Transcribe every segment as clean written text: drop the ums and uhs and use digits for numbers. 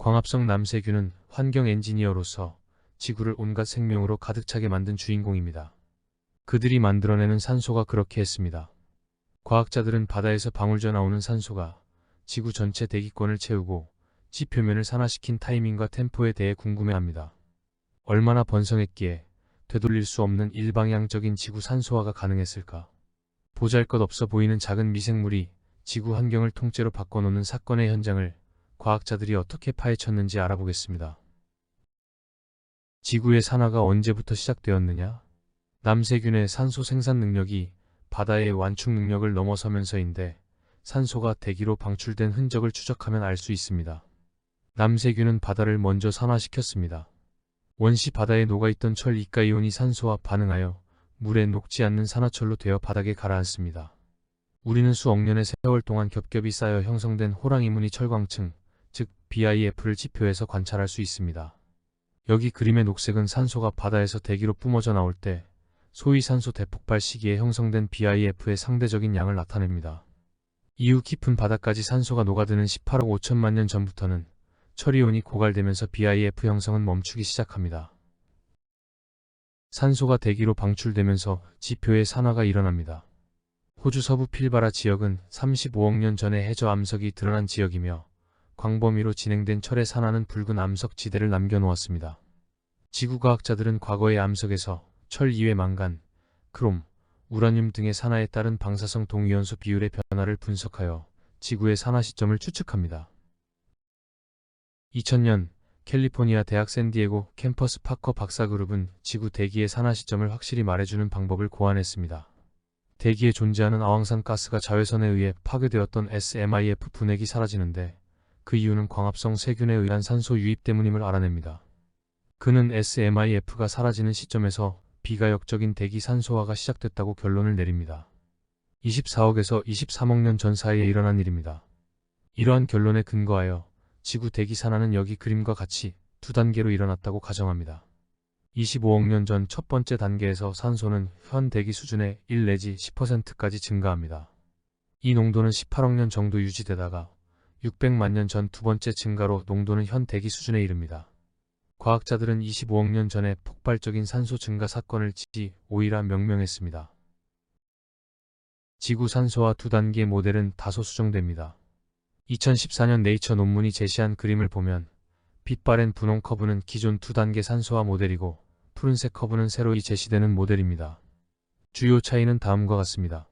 광합성 남세균은 환경 엔지니어로서 지구를 온갖 생명으로 가득 차게 만든 주인공입니다. 그들이 만들어내는 산소가 그렇게 했습니다. 과학자들은 바다에서 방울져 나오는 산소가 지구 전체 대기권을 채우고 지 표면을 산화시킨 타이밍과 템포에 대해 궁금해합니다. 얼마나 번성했기에 되돌릴 수 없는 일방향적인 지구 산소화가 가능했을까? 보잘것없어 보이는 작은 미생물이 지구 환경을 통째로 바꿔놓는 사건의 현장을 과학자들이 어떻게 파헤쳤는지 알아보겠습니다. 지구의 산화가 언제부터 시작되었느냐? 남세균의 산소 생산 능력이 바다의 완충 능력을 넘어서면서인데 산소가 대기로 방출된 흔적을 추적하면 알 수 있습니다. 남세균은 바다를 먼저 산화시켰습니다. 원시 바다에 녹아있던 철 이가이온이 산소와 반응하여 물에 녹지 않는 산화철로 되어 바닥에 가라앉습니다. 우리는 수억 년의 세월 동안 겹겹이 쌓여 형성된 호랑이 무늬 철광층, 즉 BIF를 지표에서 관찰할 수 있습니다. 여기 그림의 녹색은 산소가 바다에서 대기로 뿜어져 나올 때 소위 산소 대폭발 시기에 형성된 BIF의 상대적인 양을 나타냅니다. 이후 깊은 바다까지 산소가 녹아드는 18억 5천만 년 전부터는 철이온이 고갈되면서 BIF 형성은 멈추기 시작합니다. 산소가 대기로 방출되면서 지표의 산화가 일어납니다. 호주 서부 필바라 지역은 35억 년 전에 해저 암석이 드러난 지역이며 광범위로 진행된 철의 산화는 붉은 암석 지대를 남겨놓았습니다. 지구과학자들은 과거의 암석에서 철 이외 망간, 크롬, 우라늄 등의 산화에 따른 방사성 동위원소 비율의 변화를 분석하여 지구의 산화 시점을 추측합니다. 2000년 캘리포니아 대학 샌디에고 캠퍼스 파커 박사그룹은 지구 대기의 산화 시점을 확실히 말해주는 방법을 고안했습니다. 대기에 존재하는 아황산 가스가 자외선에 의해 파괴되었던 SMIF 분액이 사라지는데 그 이유는 광합성 세균에 의한 산소 유입 때문임을 알아냅니다. 그는 SMIF가 사라지는 시점에서 비가역적인 대기 산소화가 시작됐다고 결론을 내립니다. 24억에서 23억 년 전 사이에 일어난 일입니다. 이러한 결론에 근거하여 지구 대기 산화는 여기 그림과 같이 두 단계로 일어났다고 가정합니다. 25억 년 전 첫 번째 단계에서 산소는 현 대기 수준의 1 내지 10%까지 증가합니다. 이 농도는 18억 년 정도 유지되다가 600만 년 전 두 번째 증가로 농도는 현 대기 수준에 이릅니다. 과학자들은 25억 년 전에 폭발적인 산소 증가 사건을 G5이라 명명했습니다. 지구 산소화 두 단계 모델은 다소 수정됩니다. 2014년 네이처 논문이 제시한 그림을 보면 빛바랜 분홍 커브는 기존 두 단계 산소화 모델이고 푸른색 커브는 새로이 제시되는 모델입니다. 주요 차이는 다음과 같습니다.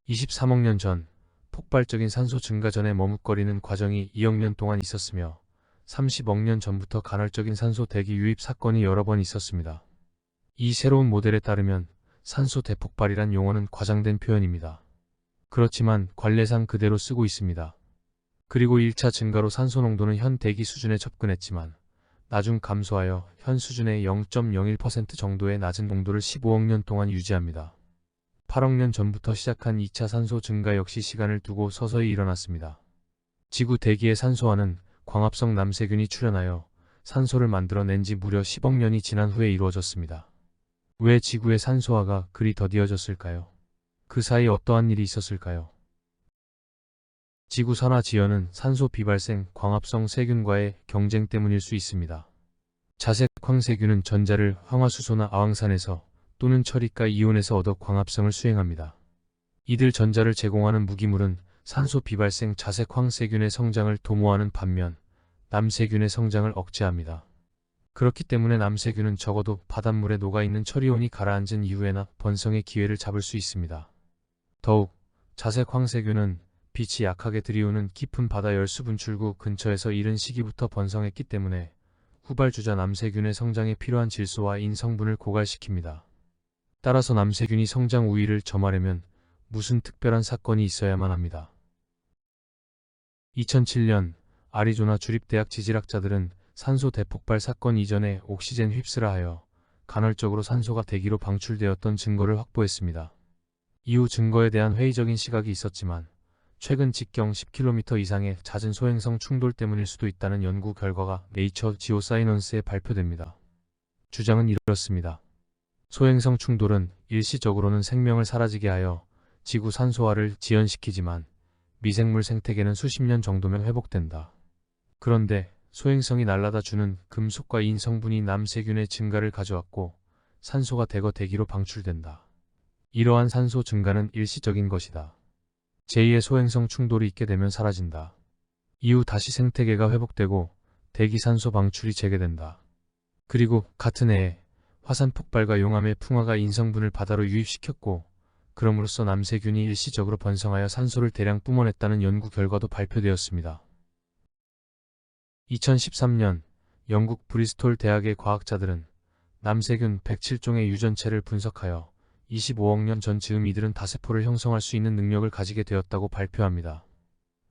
23억 년 전 폭발적인 산소 증가 전에 머뭇거리는 과정이 2억 년 동안 있었으며 30억 년 전부터 간헐적인 산소 대기 유입 사건이 여러 번 있었습니다. 이 새로운 모델에 따르면 산소 대폭발이란 용어는 과장된 표현입니다. 그렇지만 관례상 그대로 쓰고 있습니다. 그리고 1차 증가로 산소 농도는 현 대기 수준에 접근했지만 나중 감소하여 현 수준의 0.01% 정도의 낮은 농도를 15억 년 동안 유지합니다. 8억 년 전부터 시작한 2차 산소 증가 역시 시간을 두고 서서히 일어났습니다. 지구 대기의 산소화는 광합성 남세균이 출현하여 산소를 만들어낸 지 무려 10억 년이 지난 후에 이루어졌습니다. 왜 지구의 산소화가 그리 더디어졌을까요? 그 사이 어떠한 일이 있었을까요? 지구 산화 지연은 산소 비발생 광합성 세균과의 경쟁 때문일 수 있습니다. 자색 황세균은 전자를 황화수소나 아황산에서 또는 철이가 이온에서 얻어 광합성을 수행합니다. 이들 전자를 제공하는 무기물은 산소 비발생 자색 황세균의 성장을 도모하는 반면 남세균의 성장을 억제합니다. 그렇기 때문에 남세균은 적어도 바닷물에 녹아있는 철이온이 가라앉은 이후에나 번성의 기회를 잡을 수 있습니다. 더욱 자색 황세균은 빛이 약하게 들이우는 깊은 바다 열수 분출구 근처에서 이른 시기부터 번성했기 때문에 후발주자 남세균의 성장에 필요한 질소와 인 성분을 고갈시킵니다. 따라서 남세균이 성장 우위를 점하려면 무슨 특별한 사건이 있어야만 합니다. 2007년 아리조나 주립대학 지질학자들은 산소 대폭발 사건 이전에 옥시젠 휩쓸어 하여 간헐적으로 산소가 대기로 방출되었던 증거를 확보했습니다. 이후 증거에 대한 회의적인 시각이 있었지만 최근 직경 10km 이상의 잦은 소행성 충돌 때문일 수도 있다는 연구 결과가 네이처 지오사이넌스에 발표됩니다. 주장은 이렇습니다. 소행성 충돌은 일시적으로는 생명을 사라지게 하여 지구 산소화를 지연시키지만 미생물 생태계는 수십 년 정도면 회복된다. 그런데 소행성이 날라다 주는 금속과 인 성분이 남세균의 증가를 가져왔고 산소가 대거 대기로 방출된다. 이러한 산소 증가는 일시적인 것이다. 제2의 소행성 충돌이 있게 되면 사라진다. 이후 다시 생태계가 회복되고 대기 산소 방출이 재개된다. 그리고 같은 해에 화산 폭발과 용암의 풍화가 인성분을 바다로 유입시켰고 그럼으로써 남세균이 일시적으로 번성하여 산소를 대량 뿜어냈다는 연구 결과도 발표되었습니다. 2013년 영국 브리스톨 대학의 과학자들은 남세균 107종의 유전체를 분석하여 25억 년 전 즈음 이들은 다세포를 형성할 수 있는 능력을 가지게 되었다고 발표합니다.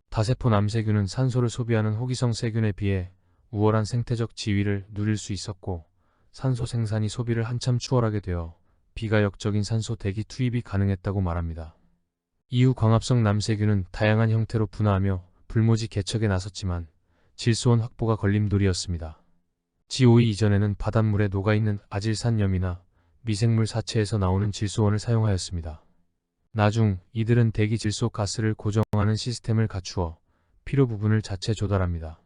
다세포 남세균은 산소를 소비하는 호기성 세균에 비해 우월한 생태적 지위를 누릴 수 있었고 산소 생산이 소비를 한참 추월하게 되어 비가역적인 산소 대기 투입이 가능했다고 말합니다. 이후 광합성 남세균은 다양한 형태로 분화하며 불모지 개척에 나섰지만 질소원 확보가 걸림돌이었습니다. GOE 이전에는 바닷물에 녹아있는 아질산염이나 미생물 사체에서 나오는 질소원을 사용하였습니다. 나중 이들은 대기 질소 가스를 고정하는 시스템을 갖추어 필요 부분을 자체 조달합니다.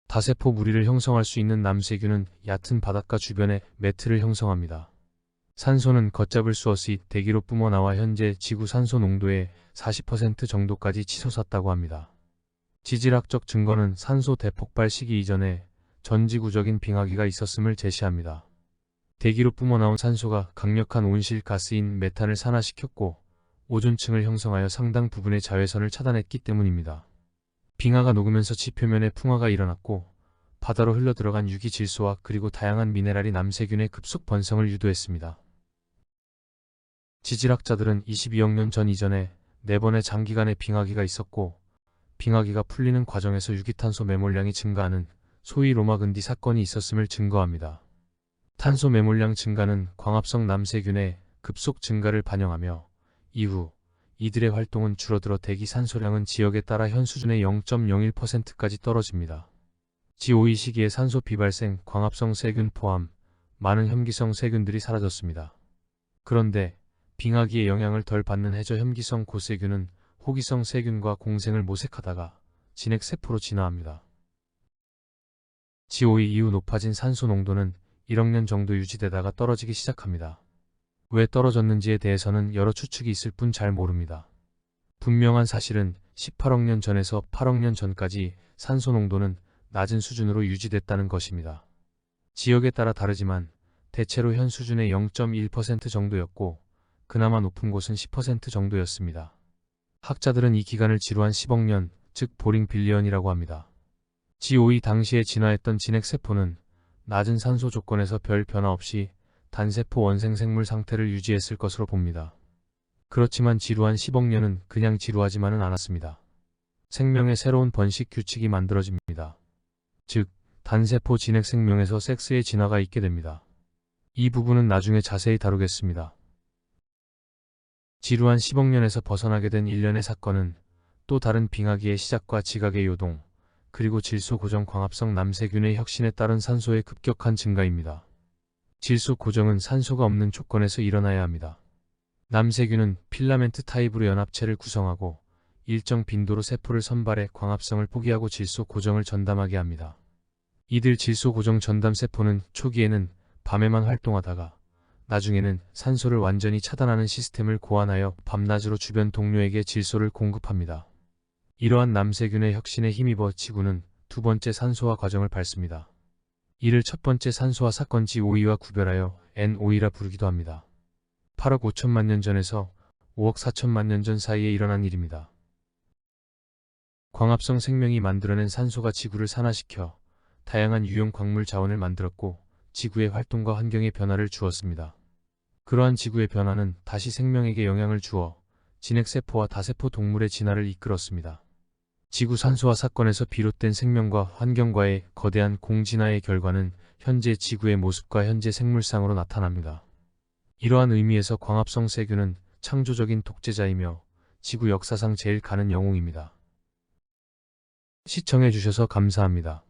다세포 무리를 형성할 수 있는 남세균은 얕은 바닷가 주변에 매트를 형성합니다. 산소는 걷잡을 수 없이 대기로 뿜어나와 현재 지구 산소 농도의 40% 정도까지 치솟았다고 합니다. 지질학적 증거는 산소 대폭발 시기 이전에 전지구적인 빙하기가 있었음을 제시합니다. 대기로 뿜어나온 산소가 강력한 온실가스인 메탄을 산화시켰고 오존층을 형성하여 상당 부분의 자외선을 차단했기 때문입니다. 빙하가 녹으면서 지표면에 풍화가 일어났고 바다로 흘러들어간 유기질소와 그리고 다양한 미네랄이 남세균의 급속 번성을 유도했습니다. 지질학자들은 22억 년 전 이전에 4번의 장기간의 빙하기가 있었고 빙하기가 풀리는 과정에서 유기탄소 매몰량이 증가하는 소위 로마근디 사건이 있었음을 증거합니다. 탄소 매몰량 증가는 광합성 남세균의 급속 증가를 반영하며 이후 이들의 활동은 줄어들어 대기 산소량은 지역에 따라 현 수준의 0.01%까지 떨어집니다. GOE 시기에 산소 비발생 광합성 세균 포함 많은 혐기성 세균들이 사라졌습니다. 그런데 빙하기의 영향을 덜 받는 해저 혐기성 고세균은 호기성 세균과 공생을 모색하다가 진핵세포로 진화합니다. GOE 이후 높아진 산소 농도는 1억 년 정도 유지되다가 떨어지기 시작합니다. 왜 떨어졌는지에 대해서는 여러 추측이 있을 뿐 잘 모릅니다. 분명한 사실은 18억 년 전에서 8억 년 전까지 산소 농도는 낮은 수준으로 유지됐다는 것입니다. 지역에 따라 다르지만 대체로 현 수준의 0.1% 정도였고 그나마 높은 곳은 10% 정도였습니다. 학자들은 이 기간을 지루한 10억 년, 즉 보링 빌리언이라고 합니다. GOE 당시에 진화했던 진핵세포는 낮은 산소 조건에서 별 변화 없이 단세포 원생생물 상태를 유지했을 것으로 봅니다. 그렇지만 지루한 10억 년은 그냥 지루하지만은 않았습니다. 생명의 새로운 번식 규칙이 만들어집니다. 즉, 단세포 진핵 생명에서 섹스의 진화가 있게 됩니다. 이 부분은 나중에 자세히 다루겠습니다. 지루한 10억 년에서 벗어나게 된 일련의 사건은 또 다른 빙하기의 시작과 지각의 요동, 그리고 질소 고정 광합성 남세균의 혁신에 따른 산소의 급격한 증가입니다. 질소 고정은 산소가 없는 조건에서 일어나야 합니다. 남세균은 필라멘트 타입으로 연합체를 구성하고 일정 빈도로 세포를 선발해 광합성을 포기하고 질소 고정을 전담하게 합니다. 이들 질소 고정 전담 세포는 초기에는 밤에만 활동하다가 나중에는 산소를 완전히 차단하는 시스템을 고안하여 밤낮으로 주변 동료에게 질소를 공급합니다. 이러한 남세균의 혁신에 힘입어 지구는 두 번째 산소화 과정을 밟습니다. 이를 첫 번째 산소화 사건 GOE와 구별하여 NOE라 부르기도 합니다. 8억 5천만 년 전에서 5억 4천만 년 전 사이에 일어난 일입니다. 광합성 생명이 만들어낸 산소가 지구를 산화시켜 다양한 유용 광물 자원을 만들었고 지구의 활동과 환경에 변화를 주었습니다. 그러한 지구의 변화는 다시 생명에게 영향을 주어 진핵세포와 다세포 동물의 진화를 이끌었습니다. 지구 산소화 사건에서 비롯된 생명과 환경과의 거대한 공진화의 결과는 현재 지구의 모습과 현재 생물상으로 나타납니다. 이러한 의미에서 광합성 세균은 창조적인 독재자이며 지구 역사상 제일 가는 영웅입니다. 시청해주셔서 감사합니다.